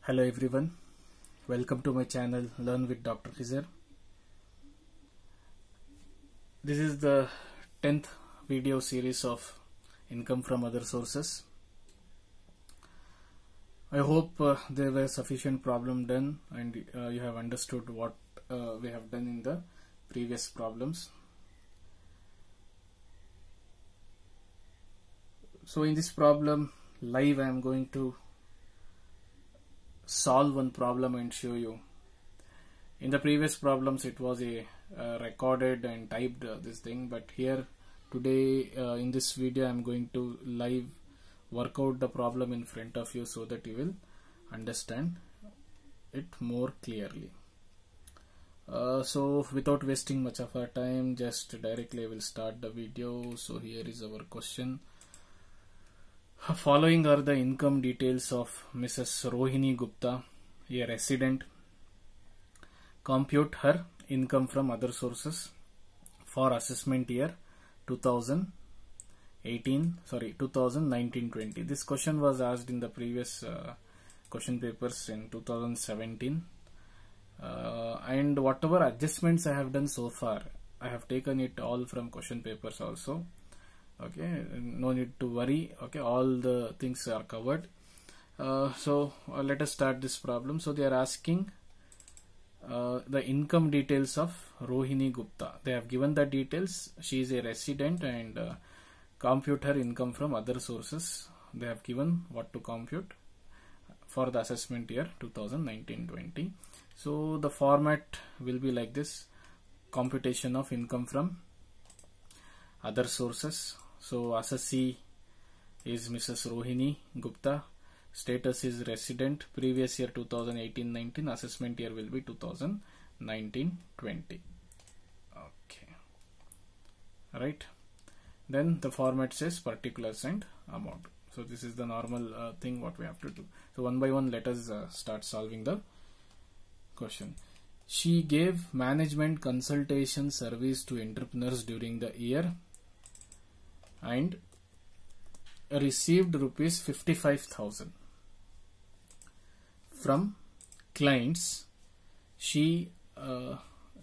Hello everyone, welcome to my channel Learn with Dr. Khizr. This is the 10th video series of income from other sources. I hope there were sufficient problem done and you have understood what we have done in the previous problems. So in this problem live I am going to solve one problem and show you. In the previous problems it was a recorded and typed this thing, but here today in this video I am going to live work out the problem in front of you so that you will understand it more clearly. So without wasting much of our time, just directly I will start the video. So here is our question. Following are the income details of Mrs. Rohini Gupta, a resident. Compute her income from other sources for assessment year 2019-20. This question was asked in the previous question papers in 2017. And whatever adjustments I have done so far, I have taken it all from question papers also. Okay, no need to worry. Okay, all the things are covered. So let us start this problem. So they are asking the income details of Rohini Gupta. They have given the details. She is a resident and compute her income from other sources. They have given what to compute for the assessment year 2019-20. So the format will be like this: computation of income from other sources. So assessee is Mrs. Rohini Gupta, status is resident, previous year 2018-19, assessment year will be 2019-20. Okay, right. Then the format says particulars and amount. So this is the normal thing what we have to do. So one by one let us start solving the question. She gave management consultation service to entrepreneurs during the year and received rupees 55,000 from clients. She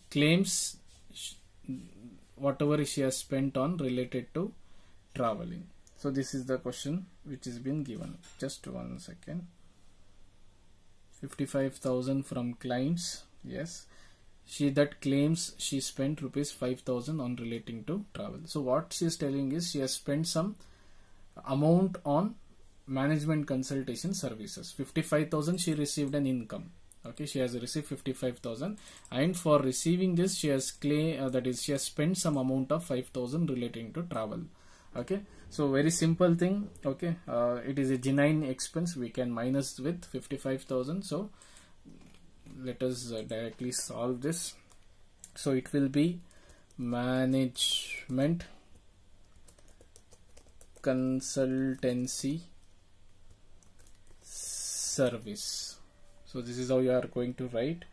claims whatever she has spent on related to traveling. So this is the question which is been given. Just one second. 55,000 from clients. Yes. She that claims she spent rupees 5,000 on relating to travel. So what she is telling is she has spent some amount on management consultation services. 55,000 she received an income. Okay, she has received 55,000, and for receiving this she has that is she has spent some amount of 5,000 relating to travel. Okay, so very simple thing. Okay, it is a genuine expense. We can minus with 55,000. So let us directly solve this. So it will be management consultancy service. So this is how you are going to write.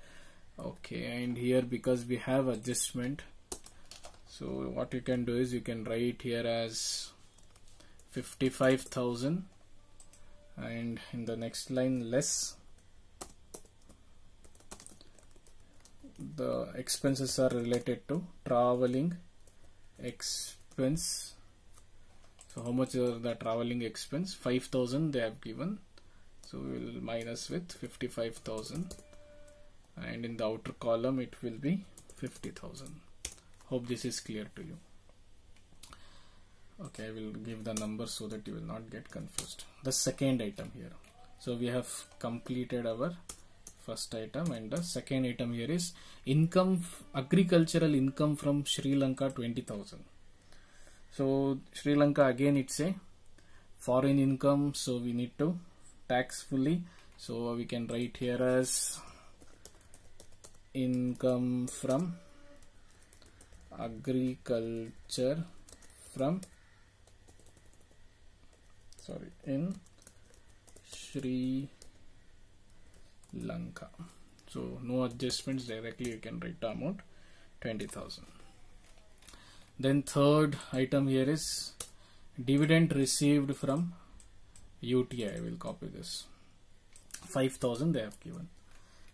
Okay, and here because we have adjustment, so what you can do is you can write here as 55,000 and in the next line less the expenses are related to traveling expense. So how much are the traveling expense? 5,000 they have given. So we will minus with 55,000 and in the outer column it will be 50,000. Hope this is clear to you. Okay, I will give the numbers so that you will not get confused. The second item here. So we have completed our first item, and the second item here is income, agricultural income from Sri Lanka 20,000. So Sri Lanka, again it's a foreign income, so we need to tax fully. So we can write here as income from agriculture from in Sri Lanka. So no adjustments, directly you can write the amount 20,000. Then third item here is dividend received from UTI. I will copy this. 5,000 they have given.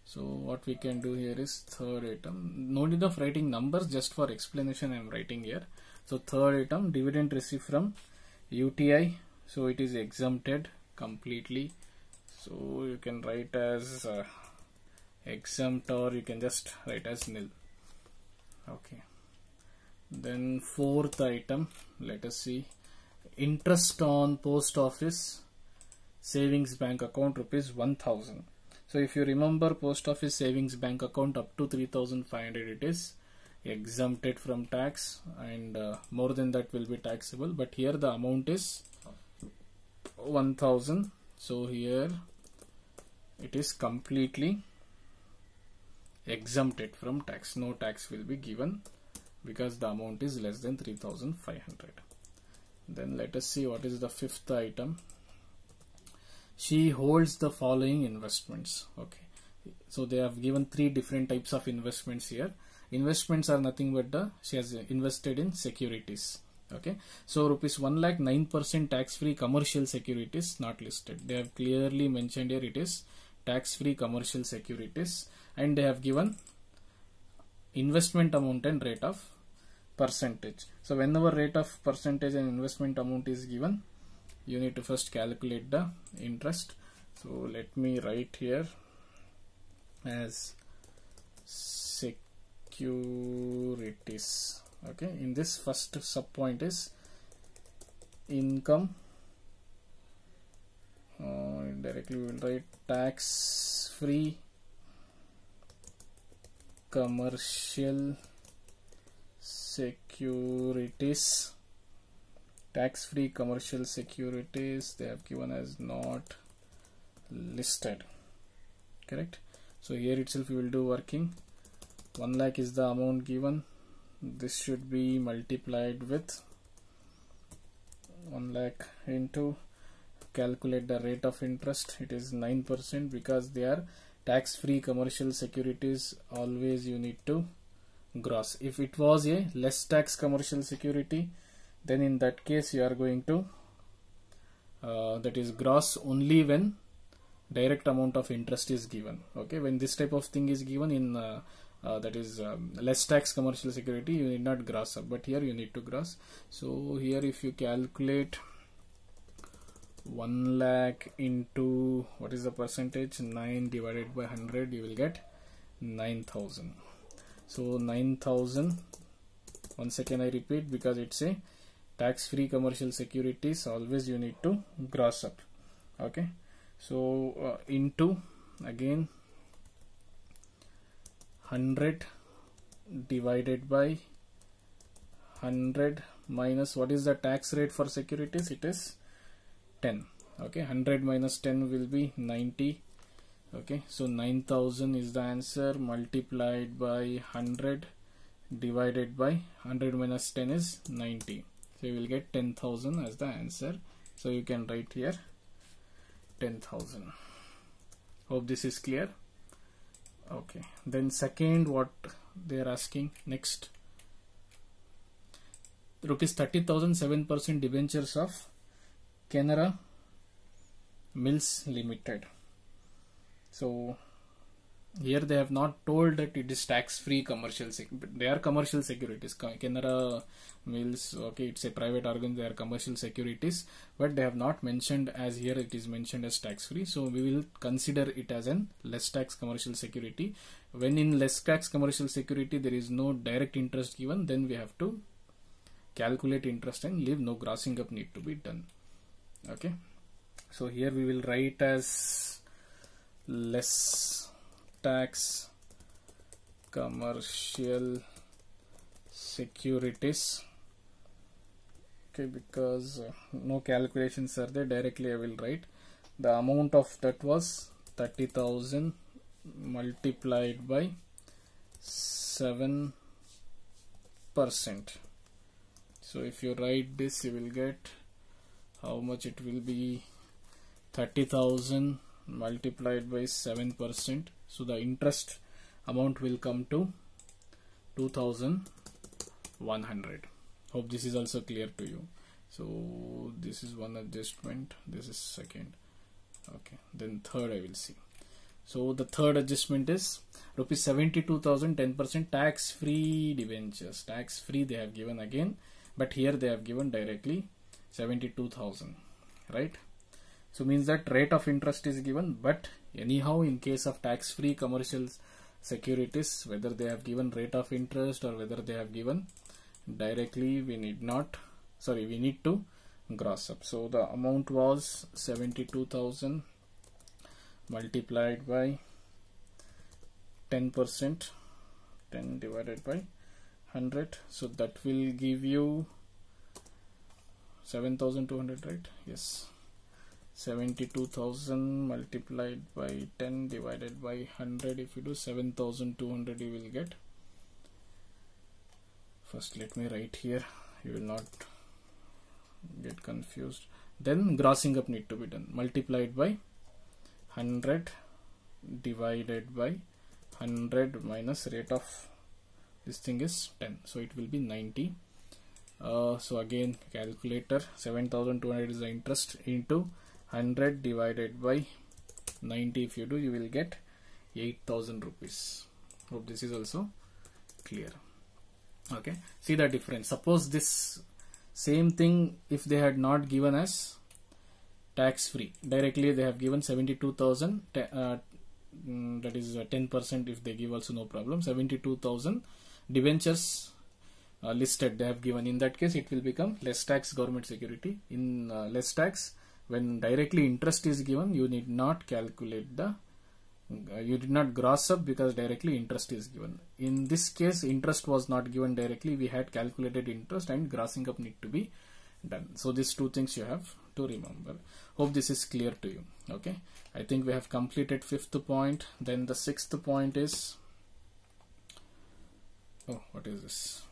So what we can do here is third item. No need of writing numbers, just for explanation I am writing here. So third item, dividend received from UTI. So it is exempted completely. So you can write as exempt, or you can just write as nil. Okay. Then fourth item, let us see. Interest on post office savings bank account ₹1,000. So if you remember, post office savings bank account up to 3,500 it is exempted from tax, and more than that will be taxable, but here the amount is 1,000. So here it is completely exempted from tax. No tax will be given because the amount is less than 3,500. Then let us see what is the fifth item. She holds the following investments. Okay, so they have given three different types of investments here. Investments are nothing but she has invested in securities. Okay, so ₹1 lakh 9% tax-free commercial securities not listed. They have clearly mentioned here it is tax-free commercial securities, and they have given investment amount and rate of percentage. So whenever rate of percentage and investment amount is given, you need to first calculate the interest. So let me write here as securities. Okay, in this first sub point is income. Directly we will write tax free commercial securities. Tax free commercial securities they have given as not listed. Correct. So here itself we will do working. 1 lakh is the amount given. This should be multiplied with 1 lakh into, calculate the rate of interest. It is 9% because they are tax free commercial securities. Always you need to gross. If it was a less tax commercial security, then in that case you are going to that is gross only when direct amount of interest is given. Okay, when this type of thing is given in that is less tax commercial security, you need not gross up, but here you need to gross. So here if you calculate 1 lakh into what is the percentage, 9 divided by 100, you will get 9,000. So 9,000, once again I repeat, because it's a tax free commercial securities, always you need to gross up. Okay, so into again 100 divided by 100 minus what is the tax rate for securities, it is 10. Okay, 100 minus 10 will be 90. Okay, so 9,000 is the answer, multiplied by 100 divided by 100 minus 10 is 90. So you will get 10,000 as the answer. So you can write here 10,000. Hope this is clear. Okay, then second, what they are asking next, ₹30,000 7% debentures of Canara Mills Limited. So here they have not told that it is tax free commercial, but they are commercial securities. Canara Mills, okay, it's a private organ, they are commercial securities, but they have not mentioned, as here it is mentioned as tax free. So we will consider it as an less tax commercial security. When in less tax commercial security there is no direct interest given, then we have to calculate interest and leave, no grossing up need to be done. Okay, so here we will write as less tax commercial securities. Okay, because no calculations are there, directly I will write the amount of that was 30,000 multiplied by 7%. So if you write this, you will get how much it will be, 30,000 multiplied by 7%. So the interest amount will come to 2,100. Hope this is also clear to you. So this is one adjustment, this is second. Okay, then third I will see. So the third adjustment is rupees 72,000, 10% tax free debentures. Tax free they have given again, but here they have given directly 72,000, right? So means that rate of interest is given, but anyhow in case of tax free commercial securities, whether they have given rate of interest or whether they have given directly, we need to gross up. So the amount was 72,000 multiplied by 10%, 10 divided by 100, so that will give you 7,200, right? Yes, 72,000 multiplied by 10 divided by 100. If you do 7,200, you will get. First let me write here, you will not get confused. Then grossing up need to be done. Multiplied by 100 divided by 100 minus rate of this thing is 10, so it will be 90. So again calculator, 7,200 is the interest into 100 divided by 90. If you do, you will get 8,000 rupees. Hope this is also clear. Okay, see the difference. Suppose this same thing, if they had not given us tax free, directly they have given 72,000, that is 10%. If they give also no problem. 72,000 debentures listed they have given. In that case it will become less tax government security. In less tax, when directly interest is given, you need not calculate the you did not gross up because directly interest is given. In this case interest was not given directly, we had calculated interest and grossing up need to be done. So these two things you have to remember. Hope this is clear to you. Okay, I think we have completed fifth point. Then the sixth point is, oh, what is this?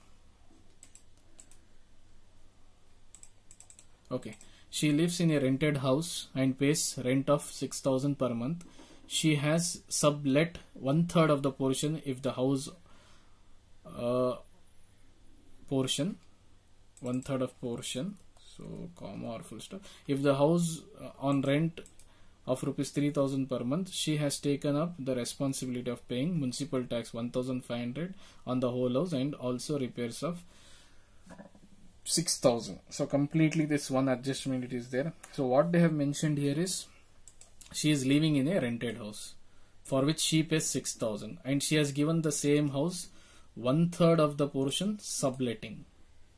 Okay, she lives in a rented house and pays rent of 6,000 per month. She has sublet 1/3 of the portion if the house portion, 1/3 of portion, so comma or full stop. If the house on rent of rupees 3,000 per month, she has taken up the responsibility of paying municipal tax 1,500 on the whole house and also repairs of 6,000. So completely this one adjustment it is there. So what they have mentioned here is, she is living in a rented house for which she pays 6,000 and she has given the same house 1/3 of the portion subletting.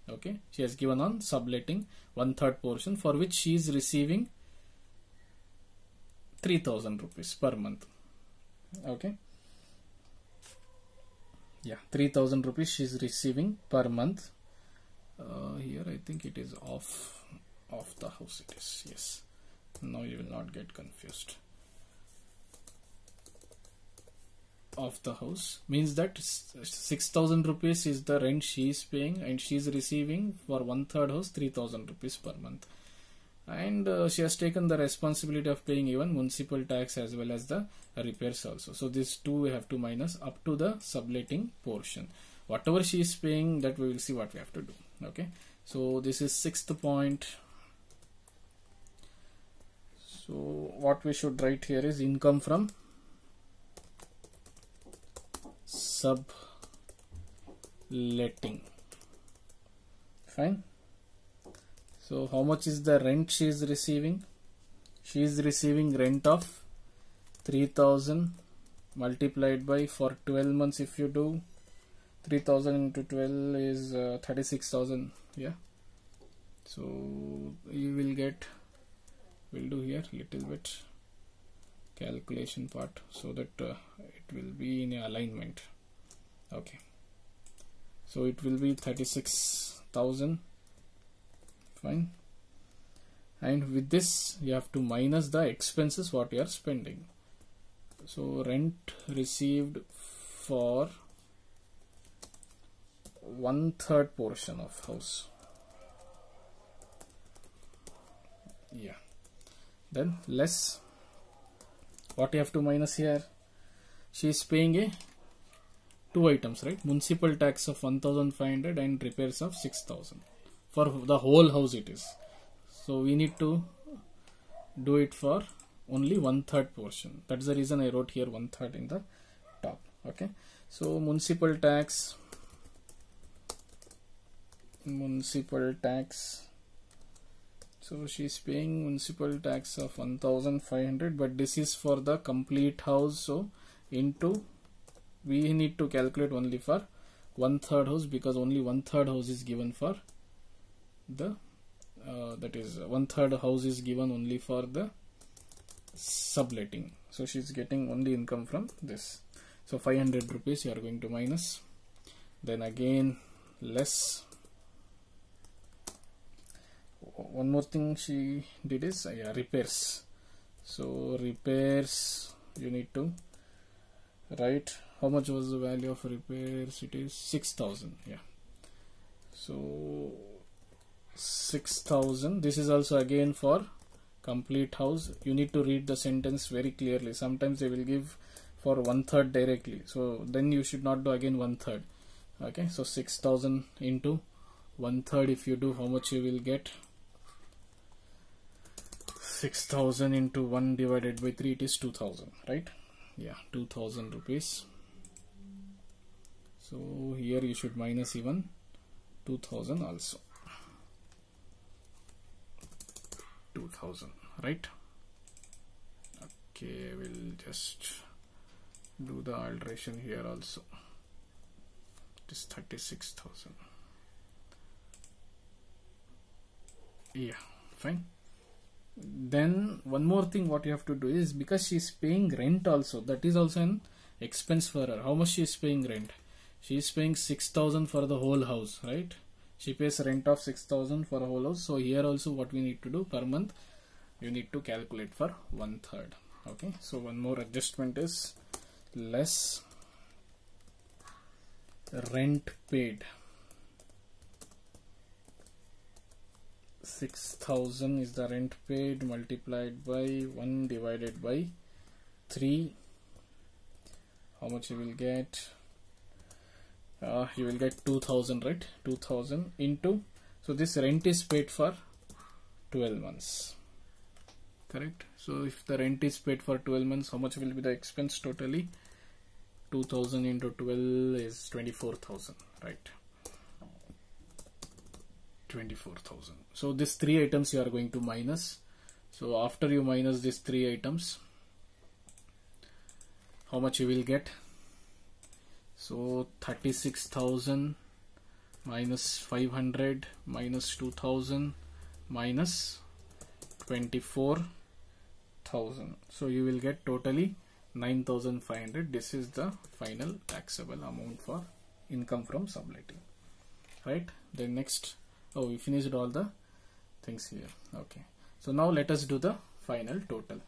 Okay, she has given on subletting 1/3 portion for which she is receiving 3,000 rupees per month. Okay, yeah, 3,000 rupees she is receiving per month. Here I think it is off the house, it is, yes. Now you will not get confused. Of the house means that 6,000 rupees is the rent she is paying and she is receiving for 1/3 house 3,000 rupees per month, and she has taken the responsibility of paying even municipal tax as well as the repairs also. So these two we have to minus up to the subletting portion. Whatever she is paying, that we will see what we have to do. Okay, so this is sixth point. So what we should write here is income from subletting. Fine. So how much is the rent she is receiving? She is receiving rent of 3,000 multiplied by for 12 months. If you do 3,000 into 12 is 36,000. Yeah. So you will get, we'll do here little bit calculation part so that it will be in alignment. Okay, so it will be 36,000. Fine, and with this you have to minus the expenses what you are spending. So rent received for 1/3 portion of house. Yeah, then less what you have to minus here. She is paying a two items, right? Municipal tax of 1,500 and repairs of 6,000 for the whole house it is. So we need to do it for only 1/3 portion. That's the reason I wrote here 1/3 in the top. Okay, so municipal tax, so she's paying municipal tax of 1,500, but this is for the complete house, so into, we need to calculate only for 1/3 house, because only 1/3 house is given for the that is 1/3 house is given only for the subletting. So she's getting only income from this. So 500 rupees you are going to minus, then again less. One more thing she did is repairs. So repairs, you need to write how much was the value of repairs. It is 6,000. Yeah, so 6,000. This is also again for complete house. You need to read the sentence very clearly. Sometimes they will give for 1/3 directly, so then you should not do again 1/3. Okay, so 6,000 into 1/3, if you do, how much you will get? 6,000 into 1 divided by 3, it is 2,000, right? Yeah, 2,000 rupees. So here you should minus even 2,000 also. 2,000, right? Okay, we'll just do the alteration here also. It is 36,000. Yeah, fine. Then one more thing what you have to do is, because she is paying rent also, that is also an expense for her. How much she is paying rent? She is paying 6,000 for the whole house, right? She pays rent of 6,000 for a whole house. So here also what we need to do, per month you need to calculate for 1/3. Okay, so one more adjustment is less rent paid. 6,000 is the rent paid, multiplied by 1 divided by 3. How much you will get? You will get 2,000, right? 2,000 into, so this rent is paid for 12 months, correct? So if the rent is paid for 12 months, how much will be the expense totally? 2,000 into 12 is 24,000, right? 24,000. So these 3 items you are going to minus. So after you minus these 3 items, how much you will get? So 36,000 minus 500 minus 2,000 minus 24,000. So you will get totally 9,500. This is the final taxable amount for income from subletting, right? Then next, oh, we finished all the things here. Okay, so now let us do the final total.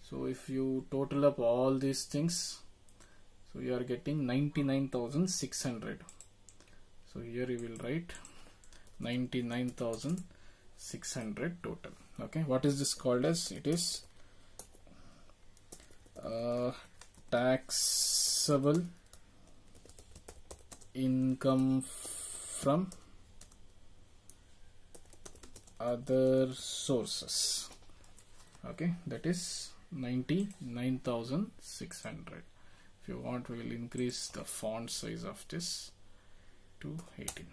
So if you total up all these things, so you are getting 99,600. So here you will write 99,600 total. Okay, what is this called as? It is taxable income from other sources. Okay, that is 99,600. If you want, we will increase the font size of this to 18.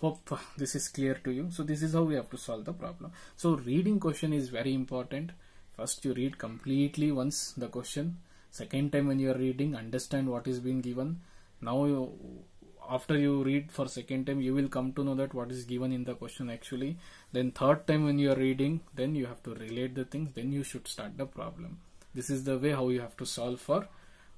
Hope this is clear to you. So this is how we have to solve the problem. So reading question is very important. First you read completely once the question. Second time when you are reading, understand what is being given. Now after you read for second time, you will come to know that what is given in the question actually. Then third time when you are reading, then you have to relate the things, then you should start the problem. This is the way how you have to solve for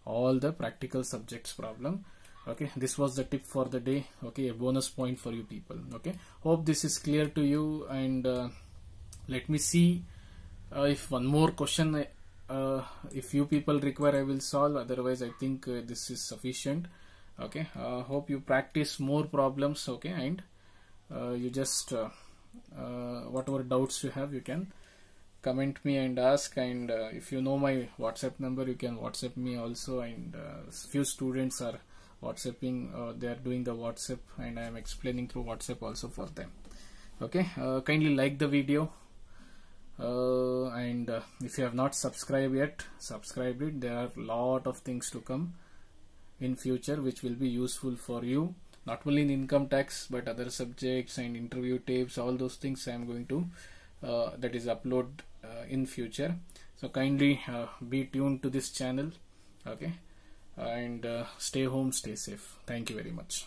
all the practical subjects problem. Okay, this was the tip for the day. Okay, a bonus point for you people. Okay, hope this is clear to you, and let me see if one more question if you people require, I will solve. Otherwise I think this is sufficient. Okay, hope you practice more problems. Okay, and you just whatever doubts you have, you can comment me and ask, and if you know my WhatsApp number, you can WhatsApp me also, and few students are WhatsApping, they are doing the WhatsApp, and I am explaining through WhatsApp also for them. Okay, kindly like the video, And if you have not subscribed yet, subscribe it. There are a lot of things to come in future which will be useful for you, not only in income tax but other subjects and interview tapes. All those things I am going to that is upload in future. So kindly be tuned to this channel, okay, and stay home, stay safe. Thank you very much.